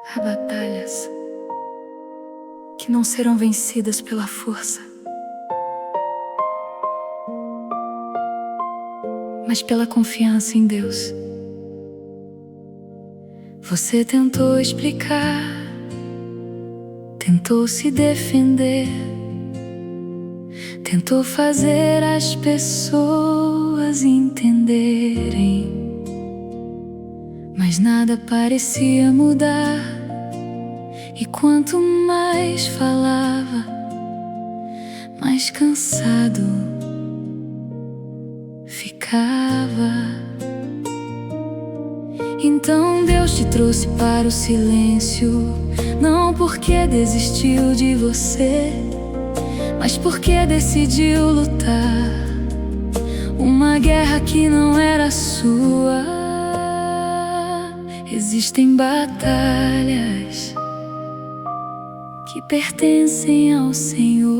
Há batalhas que não serão vencidas pela força, mas pela confiança em Deus. Você tentou explicar, tentou se defender, tentou fazer as pessoas entenderem, mas nada parecia mudar. E quanto mais falava, mais cansado ficava. Então Deus te trouxe para o silêncio, não porque desistiu de você, mas porque decidiu lutar uma guerra que não era sua. Existem batalhas que pertencem ao Senhor.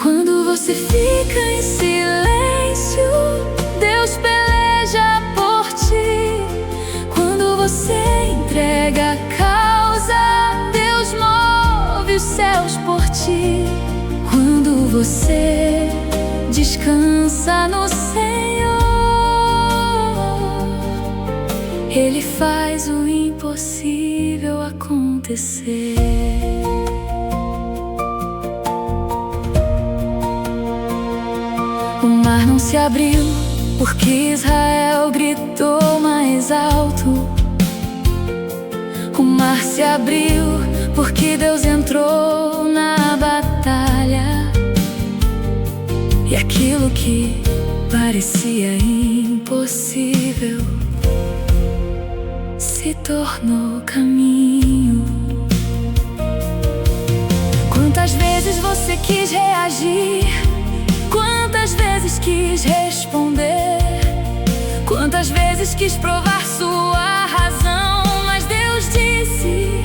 Quando você fica em silêncio, Deus peleja por ti. Quando você entrega a causa, Deus move os céus por ti. Quando você descansa no Senhor, Ele faz o impossível acontecer. O mar não se abriu porque Israel gritou mais alto. O mar se abriu porque Deus entrou na batalha. E aquilo que parecia impossível se tornou caminho. Quantas vezes você quis reagir, quantas vezes quis responder, quantas vezes quis provar sua razão, mas Deus disse: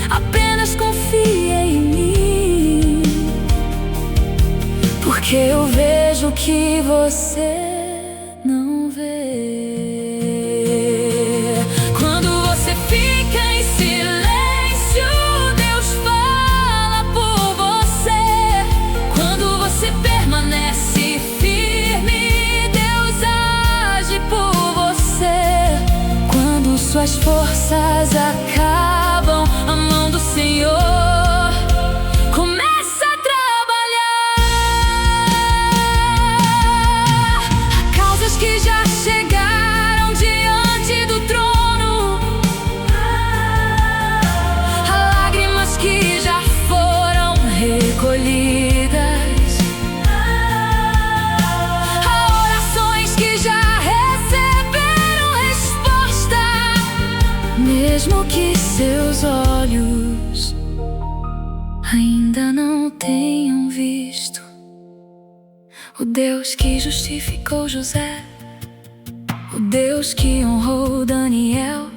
apenas confia em mim, porque eu vejo o que você não vê. Fica em silêncio, Deus fala por você. Quando você permanece firme, Deus age por você. Quando suas forças acabam, a mão do Senhor começa a trabalhar. Causas que já chegaram diante do trono, recolhidas, há orações que já receberam resposta, mesmo que seus olhos ainda não tenham visto. O Deus que justificou José, o Deus que honrou Daniel,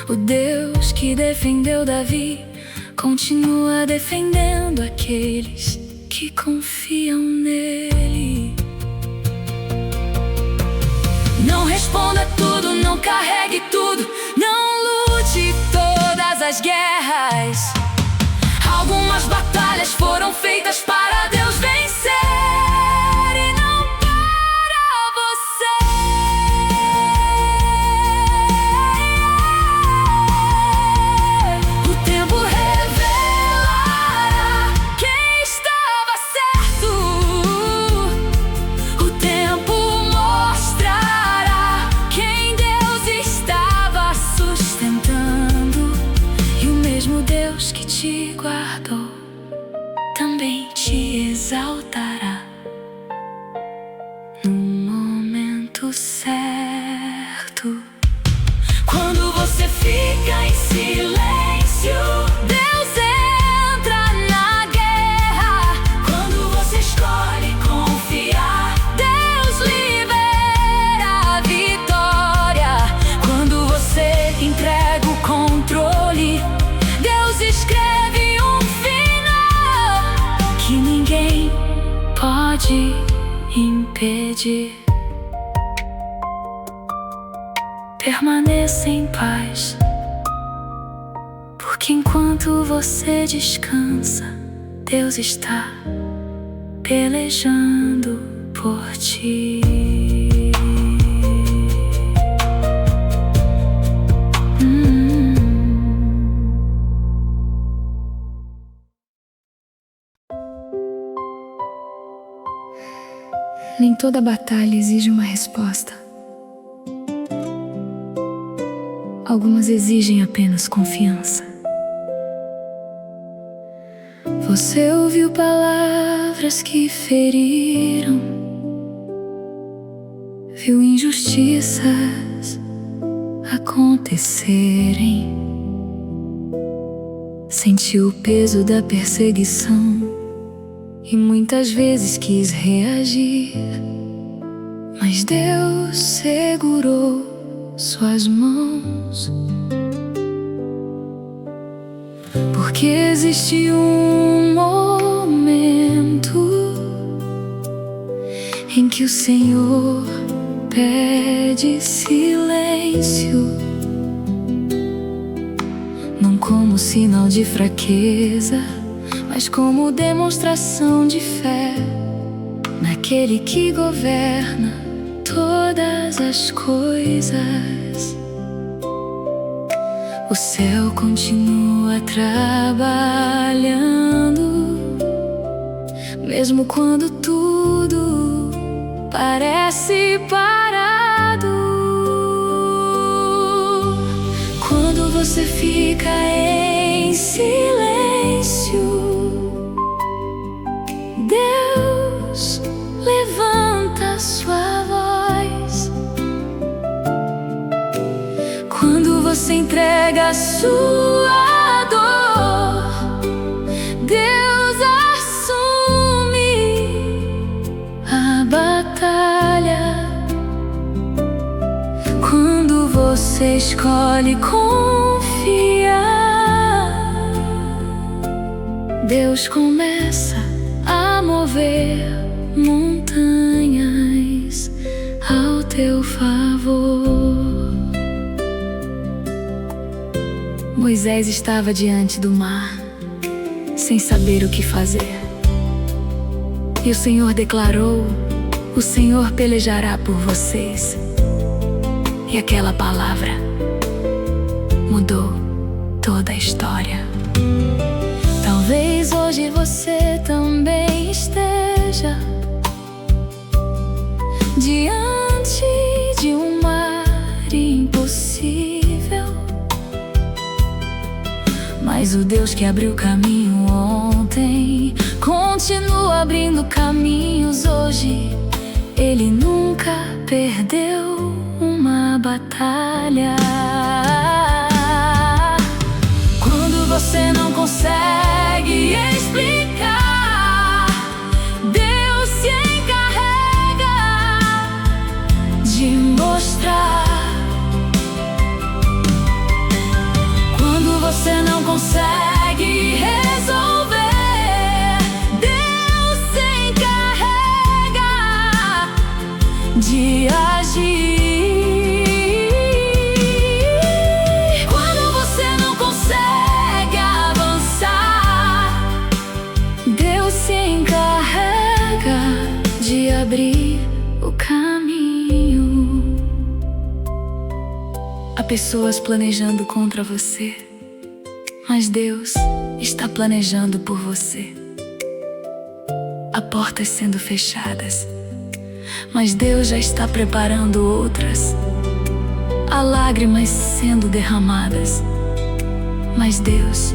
o Deus que defendeu Davi, continua defendendo aqueles que confiam nele. Não responda tudo, não carregue tudo, não lute todas as guerras. Algumas batalhas foram feitas para Deus vencer e não para você. O tempo que te guardou também te exaltará no momento certo. Quando você fica em silêncio, Deus entra na guerra. Quando você escolhe confiar, Deus libera a vitória. Quando você entrega o controle, Deus escreve um final que ninguém pode impedir. permaneça em paz, porque enquanto você descansa, Deus está pelejando por ti. Nem toda batalha exige uma resposta. Algumas exigem apenas confiança. Você ouviu palavras que feriram, viu injustiças acontecerem, sentiu o peso da perseguição e muitas vezes quis reagir, mas Deus segurou suas mãos, porque existe um momento em que o Senhor pede silêncio, não como sinal de fraqueza, mas como demonstração de fé naquele que governa todas as coisas. O céu continua trabalhando, mesmo quando tudo parece parado. Quando você fica em silêncio, Deus levanta sua voz. Quando você entrega a sua dor, Deus assume a batalha. Quando você escolhe confiar, Deus começa a mover montanhas ao teu favor. Moisés estava diante do mar, sem saber o que fazer. E o Senhor declarou: o Senhor pelejará por vocês. E aquela palavra mudou toda a história. Talvez hoje você também esteja diante de um mar impossível, mas o Deus que abriu caminho ontem continua abrindo caminhos hoje. Ele nunca perdeu uma batalha. Quando você não consegue explicar, Deus se encarrega de mostrar. Quando você não consegue resolver, Deus se encarrega de agir. Quando você não consegue avançar, Deus se encarrega de abrir o caminho. Há pessoas planejando contra você, mas Deus está planejando por você. Há portas sendo fechadas, mas Deus já está preparando outras. Há lágrimas sendo derramadas, mas Deus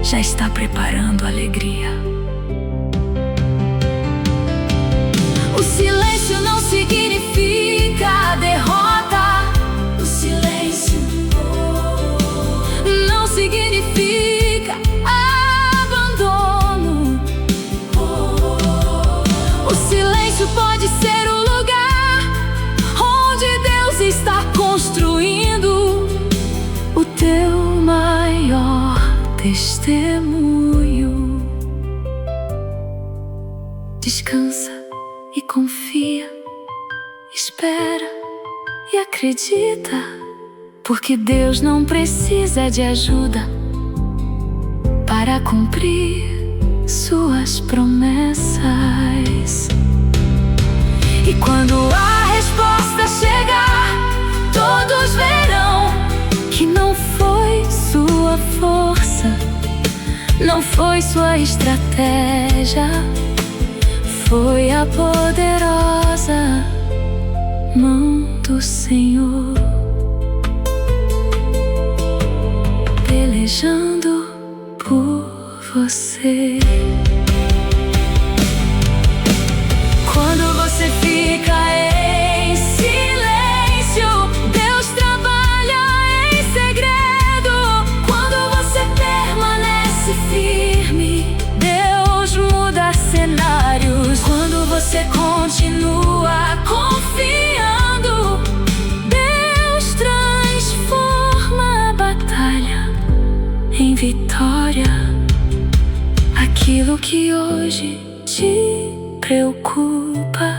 já está preparando alegria. O silêncio não significa derrota. O silêncio não significa abandono. O silêncio pode ser o lugar onde Deus está construindo o teu maior testemunho. Descansa e confia, espera e acredita. Porque Deus não precisa de ajuda para cumprir suas promessas. E quando a resposta chegar, todos verão que não foi sua força, não foi sua estratégia, foi a poderosa mão do Senhor pelejando por você. Quando você fica em silêncio, Deus trabalha em segredo. Quando você permanece firme, Deus muda cenários. Quando você continua confiando, Deus transforma a batalha em vitória. Aquilo que hoje te preocupa,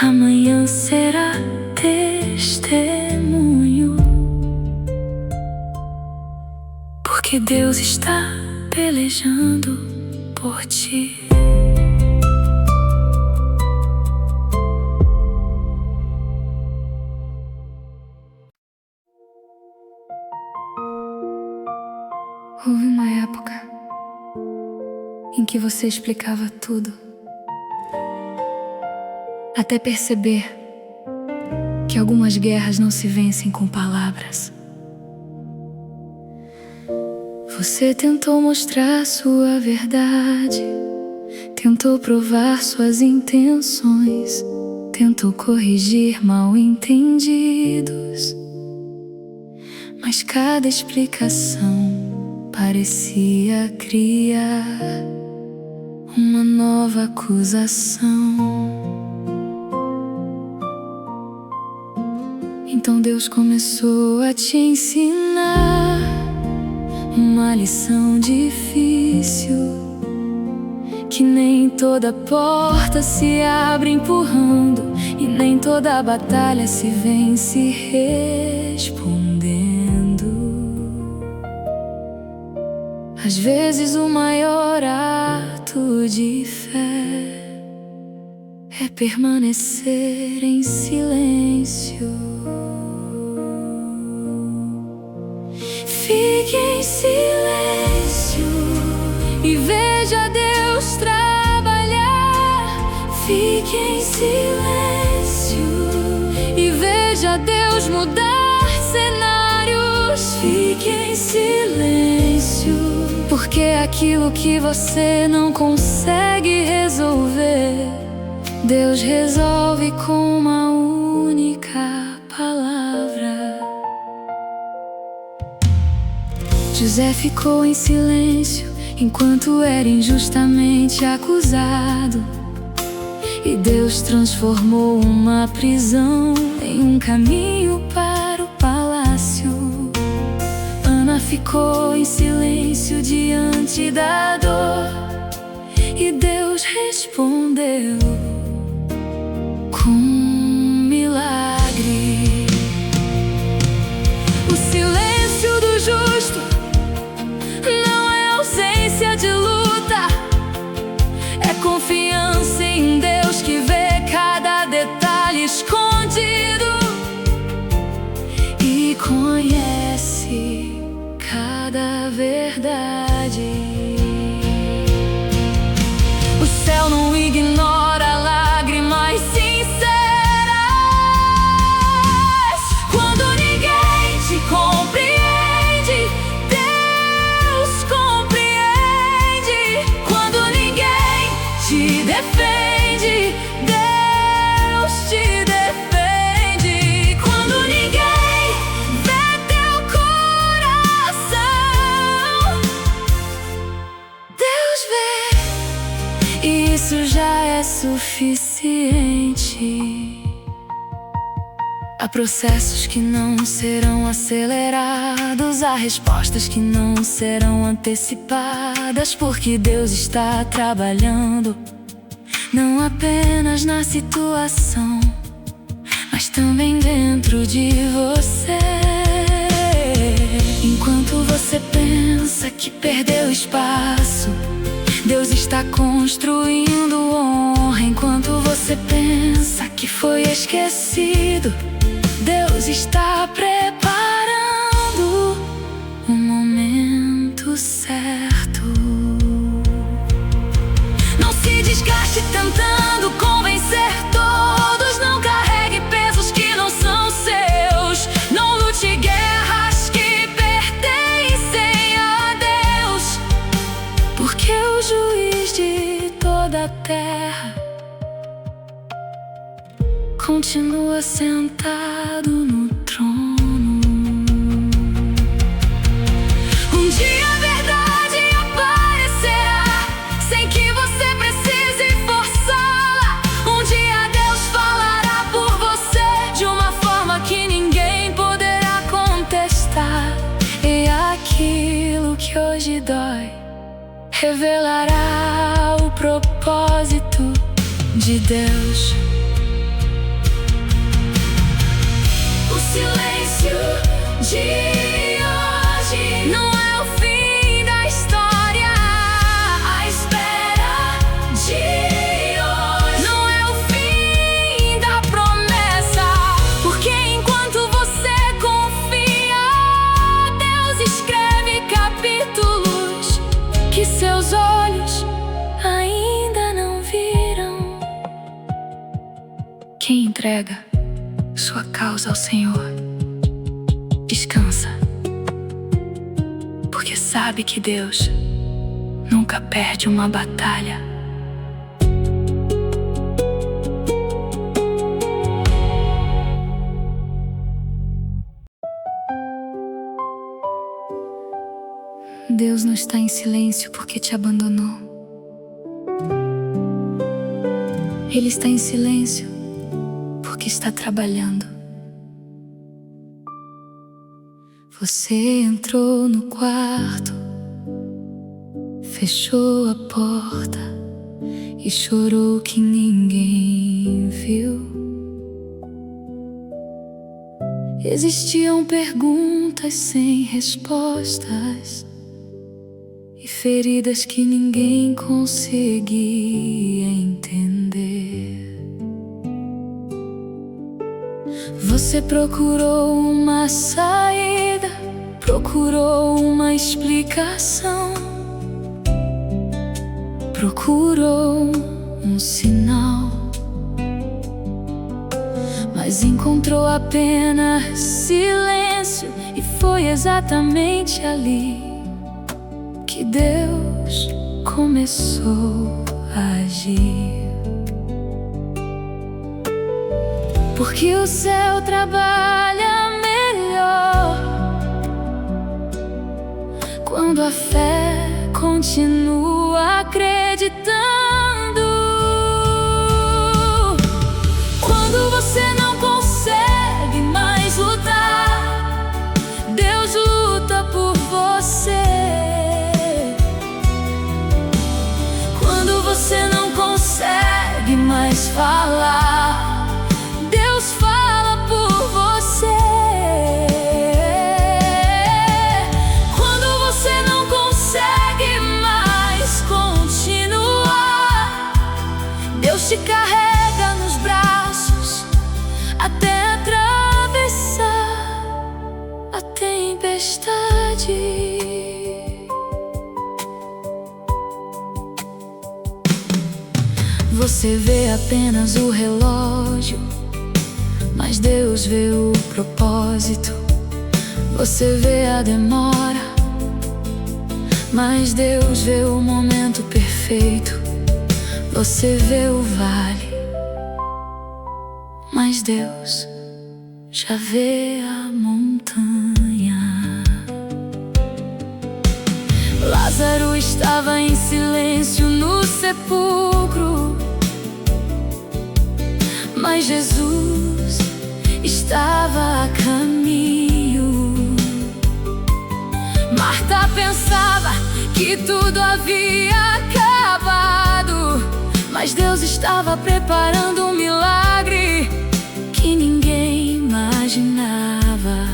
amanhã será testemunho. Porque Deus está pelejando por ti. Houve uma época em que você explicava tudo, até perceber que algumas guerras não se vencem com palavras. Você tentou mostrar sua verdade, tentou provar suas intenções, tentou corrigir mal-entendidos, mas cada explicação parecia criar uma nova acusação. Então Deus começou a te ensinar uma lição difícil, que nem toda porta se abre empurrando, e nem toda batalha se vence respondendo. Às vezes o maior ato de fé é permanecer em silêncio. Fique em silêncio e veja Deus trabalhar. Fique em silêncio e veja Deus mudar cenários. Fique em silêncio, porque aquilo que você não consegue resolver, Deus resolve com uma única palavra. José ficou em silêncio enquanto era injustamente acusado, e Deus transformou uma prisão em um caminho para o palácio. Ana ficou em silêncio diante da dor, e Deus respondeu com um milagre. O silêncio do justo não é ausência de luta, é confiança em Deus que vê cada detalhe escondido e conhece cada verdade. O céu não ignora lágrimas sinceras. Quando ninguém te compreende, Deus compreende. Quando ninguém te defende, Deus te defende. Quando ninguém vê teu coração, Deus vê. E isso já é suficiente. Há processos que não serão acelerados, há respostas que não serão antecipadas, porque Deus está trabalhando não apenas na situação, mas também dentro de você. pensa que perdeu espaço, Deus está construindo honra. Enquanto você pensa que foi esquecido, Deus está preparando o momento certo. Não se desgaste tentando convencer todos. Não carregue pesos que não são seus. Não lute guerras que pertencem a Deus, porque o juiz de toda a terra continua sentado no trono. Um dia a verdade aparecerá, sem que você precise forçá-la. Um dia Deus falará por você, de uma forma que ninguém poderá contestar. E aquilo que hoje dói revelará o propósito de Deus. O silêncio de hoje não é o fim da história. A espera de hoje não é o fim da promessa, porque enquanto você confia, Deus escreve capítulos que seus olhos ainda não viram. Quem entrega sua causa ao Senhor descansa, porque sabe que Deus nunca perde uma batalha. Deus não está em silêncio porque te abandonou. Ele está em silêncio porque está trabalhando. Você entrou no quarto, fechou a porta e chorou que ninguém viu. Existiam perguntas sem respostas e feridas que ninguém conseguia entender. Você procurou uma saída, procurou uma explicação, procurou um sinal, mas encontrou apenas silêncio. E foi exatamente ali que Deus começou a agir. Porque o céu trabalha melhor quando a fé continua acreditando. Quando você não consegue mais lutar, Deus luta por você. Quando você não consegue mais falar, Deus fala por você. Quando você não consegue mais continuar, Deus te carrega nos braços até atravessar a tempestade. Você vê apenas o relógio, mas Deus vê o propósito. Você vê a demora, mas Deus vê o momento perfeito. Você vê o vale, mas Deus já vê a montanha. Lázaro estava em silêncio no sepulcro, mas Jesus estava a caminho. Marta pensava que tudo havia acabado, mas Deus estava preparando um milagre que ninguém imaginava.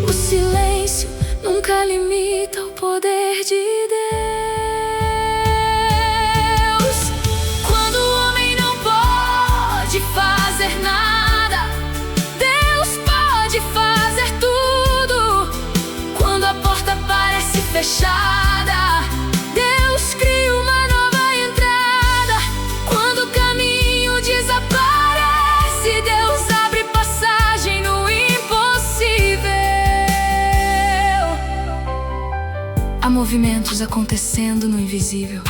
O silêncio movimentos acontecendo no invisível.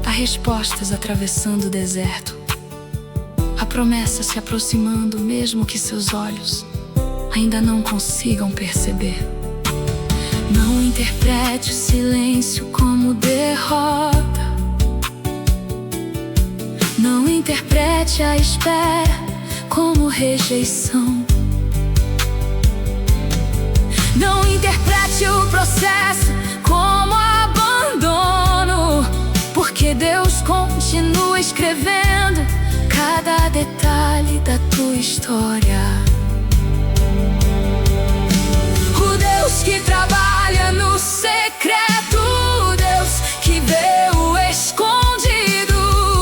Há respostas atravessando o deserto. Há promessas se aproximando, mesmo que seus olhos ainda não consigam perceber. Não interprete o silêncio como derrota. Não interprete a espera como rejeição. Não interprete o processo como abandono, porque Deus continua escrevendo cada detalhe da tua história. O Deus que trabalha no secreto, o Deus que vê o escondido,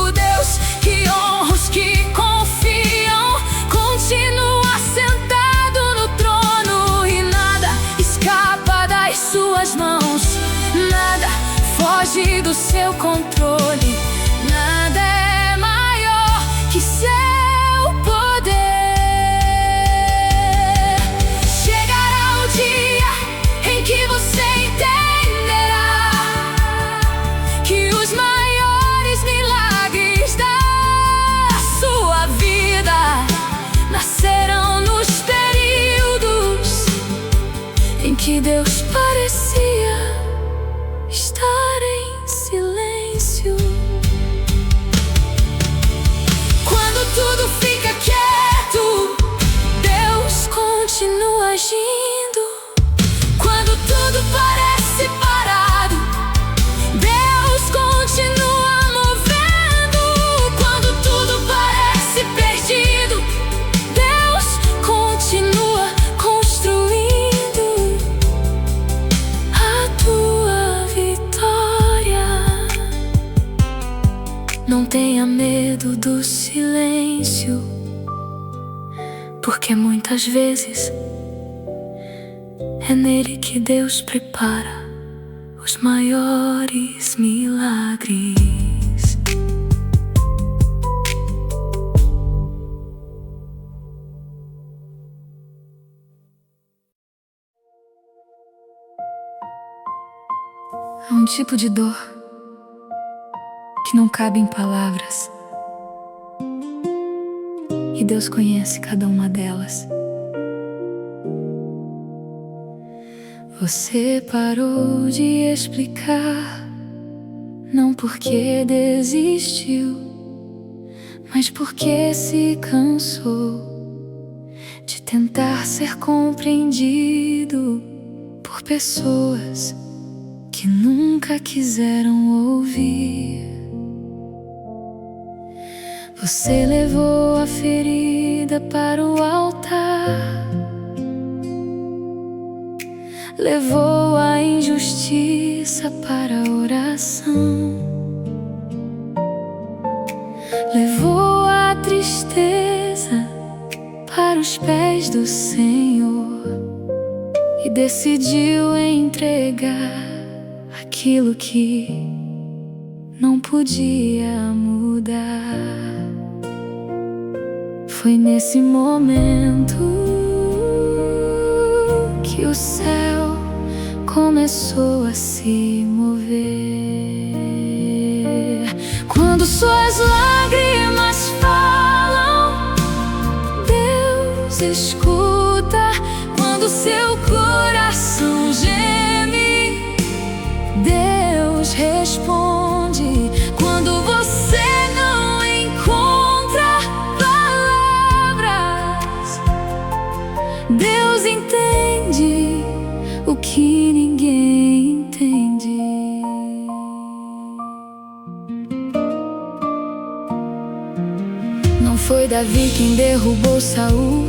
o Deus que honra os que confiam, continua sentado no trono e nada escapa das suas mãos, nada foge do seu controle, nada é maior que seu poder. Chegará o dia em que você entenderá que os maiores milagres da sua vida nascerão nos períodos em que Deus parecia estar em silêncio. Quando tudo fica quieto, Deus continua agindo. Quando tudo parece parado, Deus continua movendo. Quando tudo parece perdido, Deus continua construindo a tua vitória. Não tenha medo do silêncio, porque muitas vezes é nele que Deus prepara os maiores milagres. Há um tipo de dor que não cabe em palavras, e Deus conhece cada uma delas. Você parou de explicar, não porque desistiu, mas porque se cansou de tentar ser compreendido por pessoas que nunca quiseram ouvir. Você levou a ferida para o altar, levou a injustiça para a oração, levou a tristeza para os pés do Senhor e decidiu entregar aquilo que não podia mudar. Foi nesse momento que o céu começou a se mover. Quando suas lágrimas falam, Deus escuta. Quando seu coração geme, Deus responde. Quando você não encontra palavras, Deus entende o que ninguém entende. Não foi Davi quem derrubou Saul,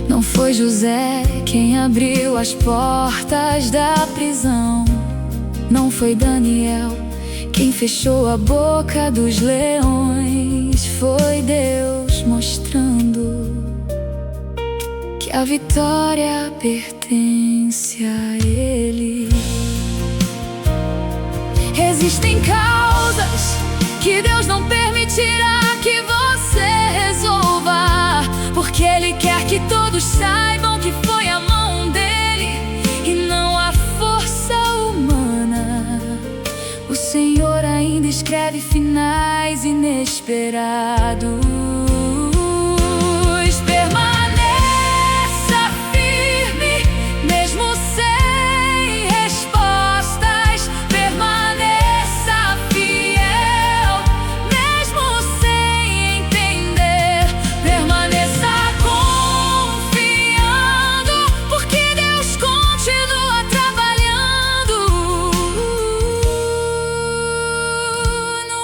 não foi José quem abriu as portas da prisão, não foi Daniel quem fechou a boca dos leões. Foi Deus mostrando que a vitória pertence a Ele. Existem causas que Deus não permitirá que você resolva, porque Ele quer que todos saibam que foi a mão dele e não a força humana. inesperados. Permaneça firme, mesmo sem respostas. Permaneça fiel, mesmo sem entender. Permaneça confiando, porque Deus continua trabalhando no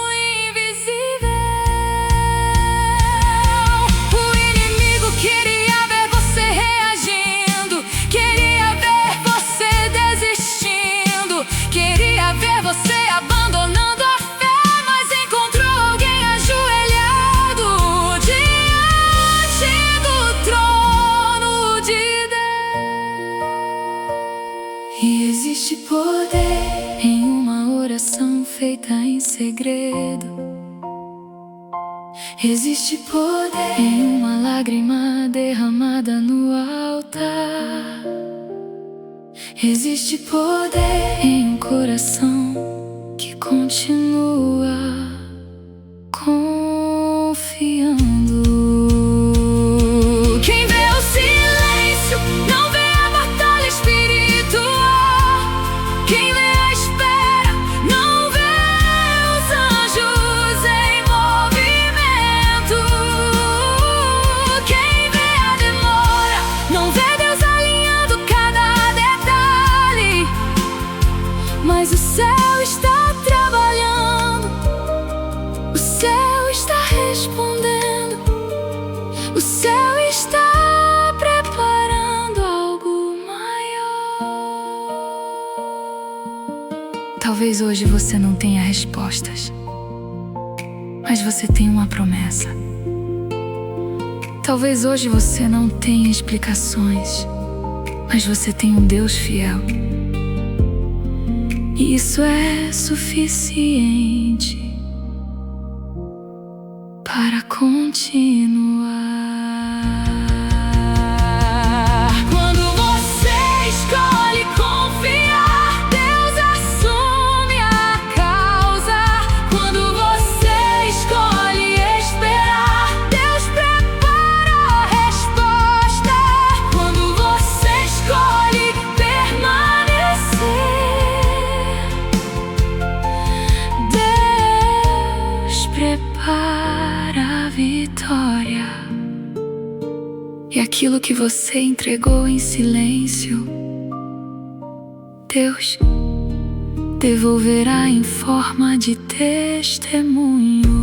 invisível. O inimigo queria ver você reagindo, queria ver você desistindo, queria ver você abandonando a fé, mas encontrou alguém ajoelhado diante do trono de Deus. E existe poder em uma oração feita em segredo. Existe poder em uma lágrima derramada no altar. Existe poder em um coração que continua confiando. Quem vê o silêncio não vê a batalha espiritual. Quem vê a espera não vê os anjos em movimento. Quem vê a demora não vê Deus alinhando cada detalhe. Mas o céu está trabalhando, o céu está respondendo, o céu está preparando algo maior. Talvez hoje você não tenha respostas, mas você tem uma promessa. Talvez hoje você não tenha explicações, mas você tem um Deus fiel. E isso é suficiente para continuar. Quando você escolhe confiar, Deus assume a causa. Quando você escolhe esperar, Deus prepara a resposta. Quando você escolhe permanecer, Deus prepara a vitória. E aquilo que você entregou em silêncio, Deus devolverá em forma de testemunho.